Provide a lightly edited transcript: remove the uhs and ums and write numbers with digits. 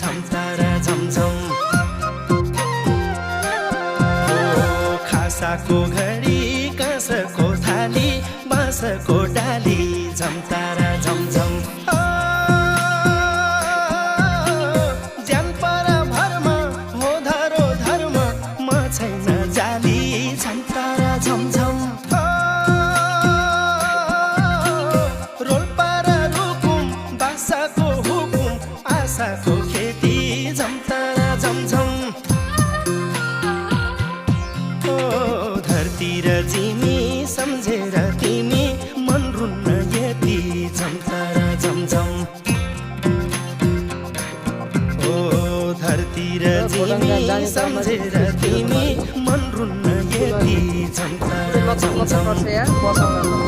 झमतारा झमझम खासाको घडी काँसको थाली बाँसको डाली झमतारा झमझम ज्यान पर भरमा हो धरो धर्म म छैन जाली झमतारा झमझम रोल्पा र रुकुम बासाको हुकुम आशाको खेती झमतारा झमझम धरती र जिमी सम्झेर तिमी मन रुन्न यति झमतारा झमझम ओ धरती र जिमी सम्झेर तिमी मन रुन्न यति झमतारा झमझम